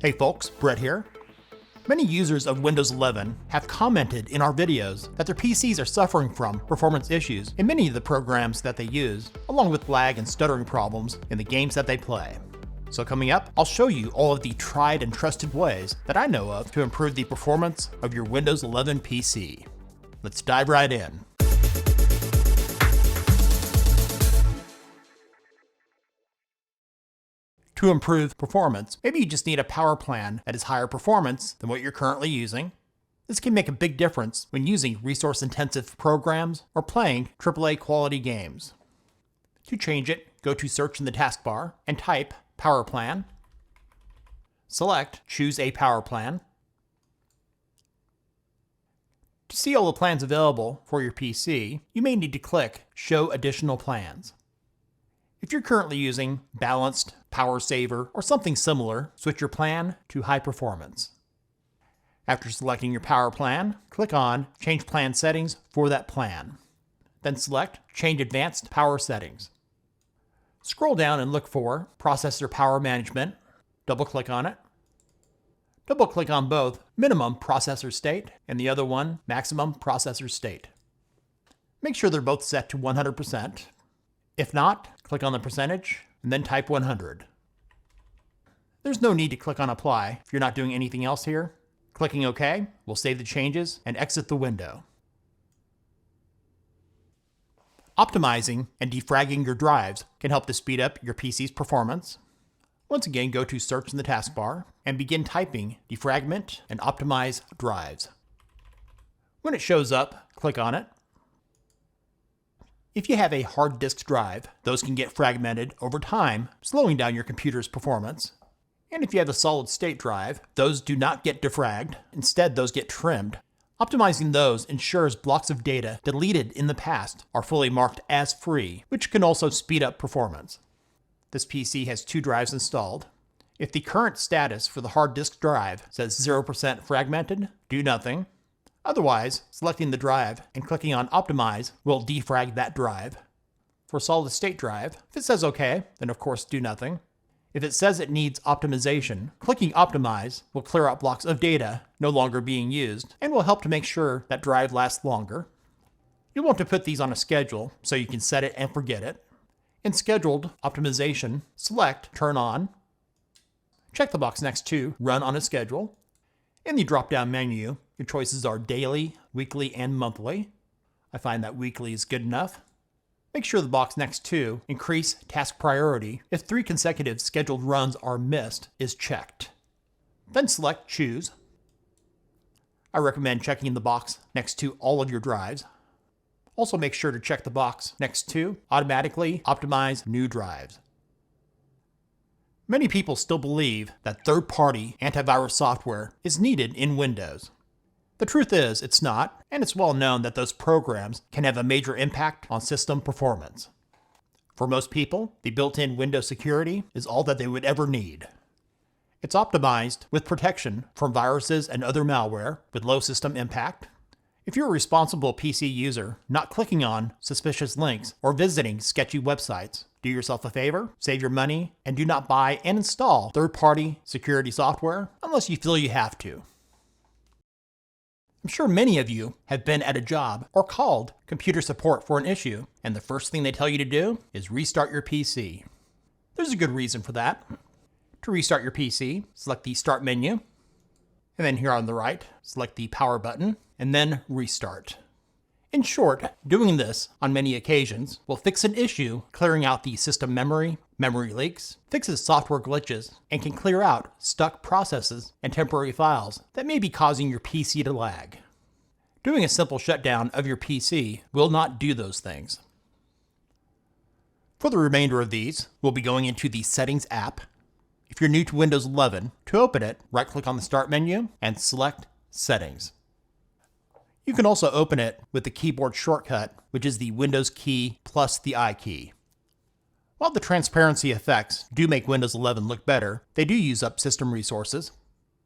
Hey folks, Brett here. Many users of Windows 11 have commented in our videos that their PCs are suffering from performance issues in many of the programs that they use, along with lag and stuttering problems in the games that they play. So coming up, I'll show you all of the tried and trusted ways that I know of to improve the performance of your Windows 11 PC. Let's dive right in. To improve performance, maybe you just need a power plan that is higher performance than what you're currently using. This can make a big difference when using resource-intensive programs or playing AAA quality games. To change it, go to Search in the taskbar and type Power Plan. Select Choose a Power Plan. To see all the plans available for your PC, you may need to click Show Additional Plans. If you're currently using Balanced, Power Saver, or something similar, switch your plan to High Performance. After selecting your power plan, click on Change Plan Settings for that plan. Then select Change Advanced Power Settings. Scroll down and look for Processor Power Management. Double-click on it. Double-click on both Minimum Processor State and the other one, Maximum Processor State. Make sure they're both set to 100%. If not, click on the percentage and then type 100. There's no need to click on Apply if you're not doing anything else here. Clicking OK will save the changes and exit the window. Optimizing and defragging your drives can help to speed up your PC's performance. Once again, go to Search in the taskbar and begin typing Defragment and Optimize Drives. When it shows up, click on it. If you have a hard disk drive, those can get fragmented over time, slowing down your computer's performance. And if you have a solid state drive, those do not get defragged. Instead, those get trimmed. Optimizing those ensures blocks of data deleted in the past are fully marked as free, which can also speed up performance. This PC has 2 drives installed. If the current status for the hard disk drive says 0% fragmented, do nothing. Otherwise, selecting the drive and clicking on Optimize will defrag that drive. For a solid state drive, if it says OK, then of course do nothing. If it says it needs optimization, clicking Optimize will clear out blocks of data no longer being used and will help to make sure that drive lasts longer. You'll want to put these on a schedule so you can set it and forget it. In Scheduled Optimization, select Turn On. Check the box next to Run on a Schedule. In the drop-down menu, your choices are daily, weekly, and monthly. I find that weekly is good enough. Make sure the box next to Increase Task Priority if 3 consecutive scheduled runs are missed is checked. Then select Choose. I recommend checking the box next to all of your drives. Also make sure to check the box next to Automatically Optimize New Drives. Many people still believe that third-party antivirus software is needed in Windows. The truth is, it's not, and it's well known that those programs can have a major impact on system performance. For most people, the built-in Windows security is all that they would ever need. It's optimized with protection from viruses and other malware with low system impact. If you're a responsible PC user, not clicking on suspicious links or visiting sketchy websites, do yourself a favor, save your money, and do not buy and install third-party security software unless you feel you have to. I'm sure many of you have been at a job or called computer support for an issue, and the first thing they tell you to do is restart your PC. There's a good reason for that. To restart your PC, select the Start menu, and then here on the right, select the Power button, and then Restart. In short, doing this on many occasions will fix an issue, clearing out the system memory leaks, fixes software glitches, and can clear out stuck processes and temporary files that may be causing your PC to lag. Doing a simple shutdown of your PC will not do those things. For the remainder of these, we'll be going into the Settings app. If you're new to Windows 11, to open it, right-click on the Start menu and select Settings. You can also open it with the keyboard shortcut, which is the Windows key plus the I key. While the transparency effects do make Windows 11 look better, they do use up system resources.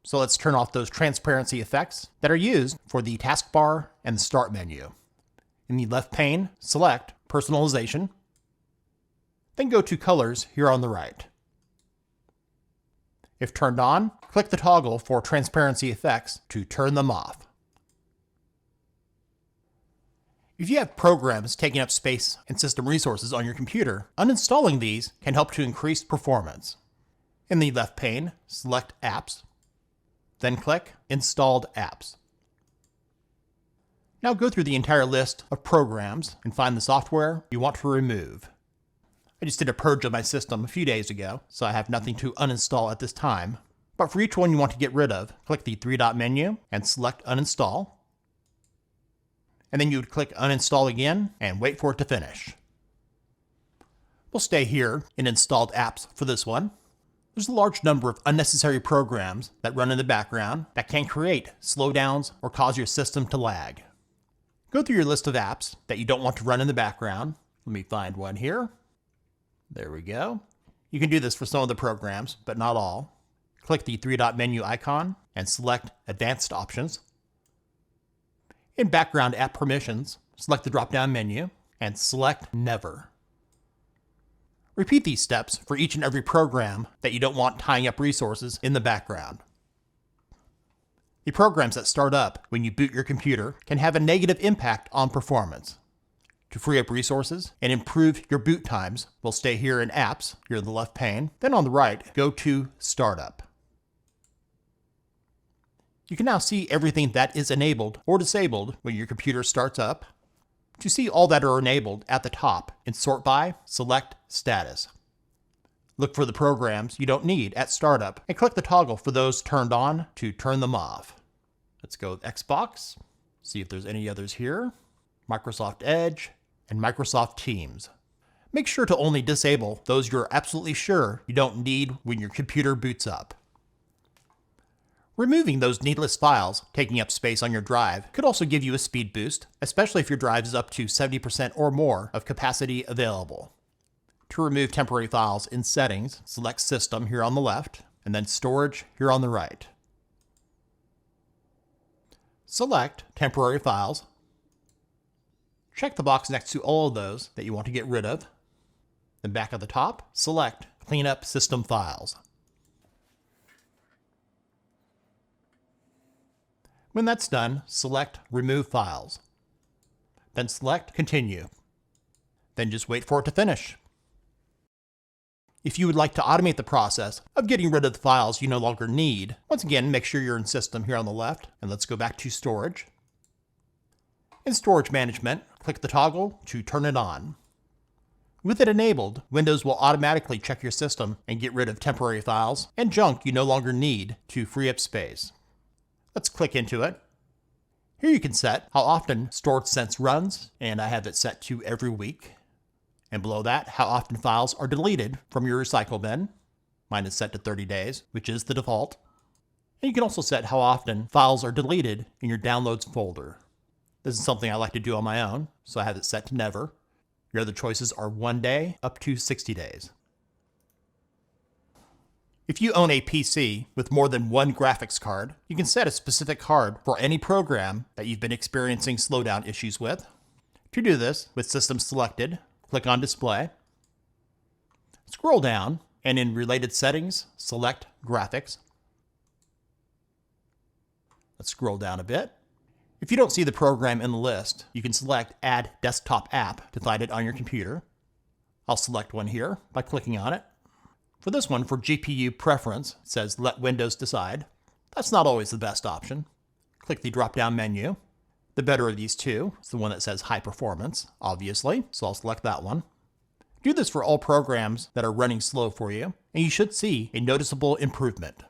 So let's turn off those transparency effects that are used for the taskbar and the Start menu. In the left pane, select Personalization. Then go to Colors here on the right. If turned on, click the toggle for transparency effects to turn them off. If you have programs taking up space and system resources on your computer, uninstalling these can help to increase performance. In the left pane, select Apps, then click Installed Apps. Now go through the entire list of programs and find the software you want to remove. I just did a purge of my system a few days ago, so I have nothing to uninstall at this time. But for each one you want to get rid of, click the three-dot menu and select Uninstall. And then you would click Uninstall again and wait for it to finish. We'll stay here in Installed Apps for this one. There's a large number of unnecessary programs that run in the background that can create slowdowns or cause your system to lag. Go through your list of apps that you don't want to run in the background. Let me find one here. There we go. You can do this for some of the programs, but not all. Click the three-dot menu icon and select Advanced Options. In Background App Permissions, select the drop-down menu and select Never. Repeat these steps for each and every program that you don't want tying up resources in the background. The programs that start up when you boot your computer can have a negative impact on performance. To free up resources and improve your boot times, we'll stay here in Apps, here in the left pane. Then on the right, go to Startup. You can now see everything that is enabled or disabled when your computer starts up. To see all that are enabled at the top, in Sort By, select Status. Look for the programs you don't need at startup and click the toggle for those turned on to turn them off. Let's go with Xbox, see if there's any others here. Microsoft Edge, and Microsoft Teams. Make sure to only disable those you're absolutely sure you don't need when your computer boots up. Removing those needless files taking up space on your drive could also give you a speed boost, especially if your drive is up to 70% or more of capacity available. To remove temporary files in Settings, select System here on the left, and then Storage here on the right. Select Temporary Files. Check the box next to all of those that you want to get rid of. Then back at the top, select Clean Up System Files. When that's done, select Remove Files. Then select Continue. Then just wait for it to finish. If you would like to automate the process of getting rid of the files you no longer need, once again, make sure you're in System here on the left, and let's go back to Storage. In Storage Management, click the toggle to turn it on. With it enabled, Windows will automatically check your system and get rid of temporary files and junk you no longer need to free up space. Let's click into it. Here you can set how often Stored Sense runs, and I have it set to every week. And below that, how often files are deleted from your recycle bin. Mine is set to 30 days, which is the default. And you can also set how often files are deleted in your Downloads folder. This is something I like to do on my own, so I have it set to Never. Your other choices are 1 day up to 60 days. If you own a PC with more than one graphics card, you can set a specific card for any program that you've been experiencing slowdown issues with. To do this, with System selected, click on Display. Scroll down, and in Related Settings, select Graphics. Let's scroll down a bit. If you don't see the program in the list, you can select Add Desktop App to find it on your computer. I'll select one here by clicking on it. For this one, for GPU preference, it says Let Windows Decide. That's not always the best option. Click the drop-down menu. The better of these two is the one that says High Performance, obviously, so I'll select that one. Do this for all programs that are running slow for you, and you should see a noticeable improvement.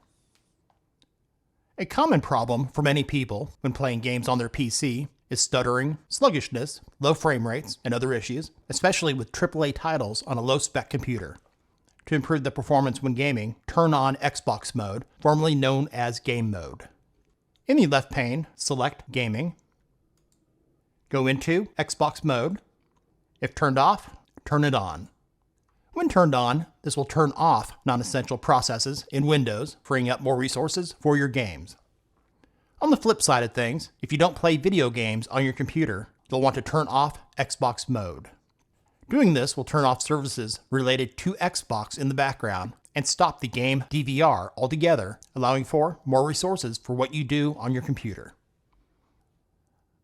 A common problem for many people when playing games on their PC is stuttering, sluggishness, low frame rates, and other issues, especially with AAA titles on a low-spec computer. To improve the performance when gaming, turn on Xbox mode, formerly known as Game Mode. In the left pane, select Gaming. Go into Xbox mode. If turned off, turn it on. When turned on, this will turn off non-essential processes in Windows, freeing up more resources for your games. On the flip side of things, if you don't play video games on your computer, you'll want to turn off Xbox mode. Doing this will turn off services related to Xbox in the background and stop the game DVR altogether, allowing for more resources for what you do on your computer.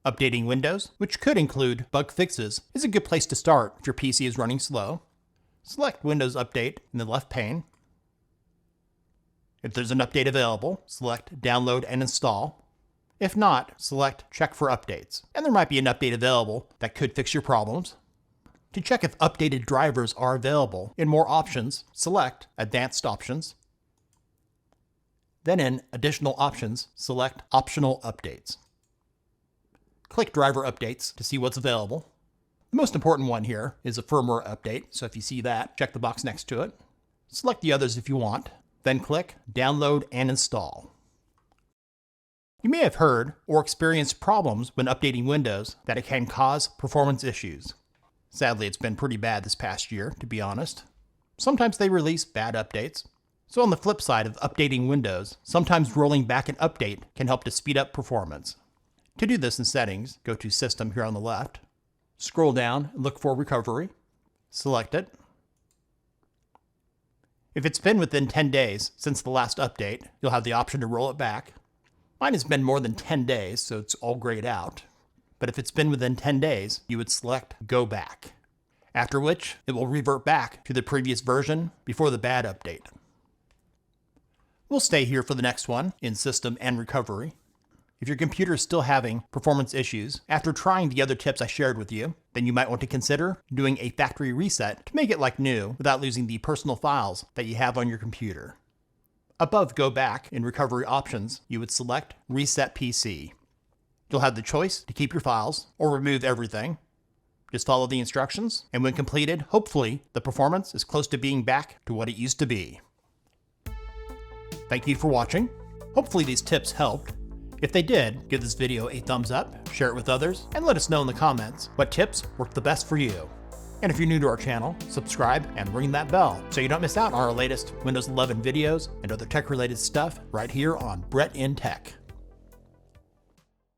Updating Windows, which could include bug fixes, is a good place to start if your PC is running slow. Select Windows Update in the left pane. If there's an update available, select Download and Install. If not, select Check for Updates, and there might be an update available that could fix your problems. To check if updated drivers are available, in More Options, select Advanced Options. Then in Additional Options, select Optional Updates. Click Driver Updates to see what's available. The most important one here is a firmware update, so if you see that, check the box next to it. Select the others if you want, then click Download and Install. You may have heard or experienced problems when updating Windows that it can cause performance issues. Sadly, it's been pretty bad this past year, to be honest. Sometimes they release bad updates. So on the flip side of updating Windows, sometimes rolling back an update can help to speed up performance. To do this in Settings, go to System here on the left, scroll down and look for Recovery, select it. If it's been within 10 days since the last update, you'll have the option to roll it back. Mine has been more than 10 days, so it's all grayed out. But if it's been within 10 days, you would select Go Back, after which it will revert back to the previous version before the bad update. We'll stay here for the next one in System and Recovery. If your computer is still having performance issues after trying the other tips I shared with you, then you might want to consider doing a factory reset to make it like new without losing the personal files that you have on your computer. Above Go Back in Recovery Options, you would select Reset PC. You'll have the choice to keep your files or remove everything. Just follow the instructions, and when completed, hopefully the performance is close to being back to what it used to be. Thank you for watching. Hopefully these tips helped. If they did, give this video a thumbs up, share it with others, and let us know in the comments what tips worked the best for you. And if you're new to our channel, subscribe and ring that bell so you don't miss out on our latest Windows 11 videos and other tech-related stuff right here on Brett in Tech.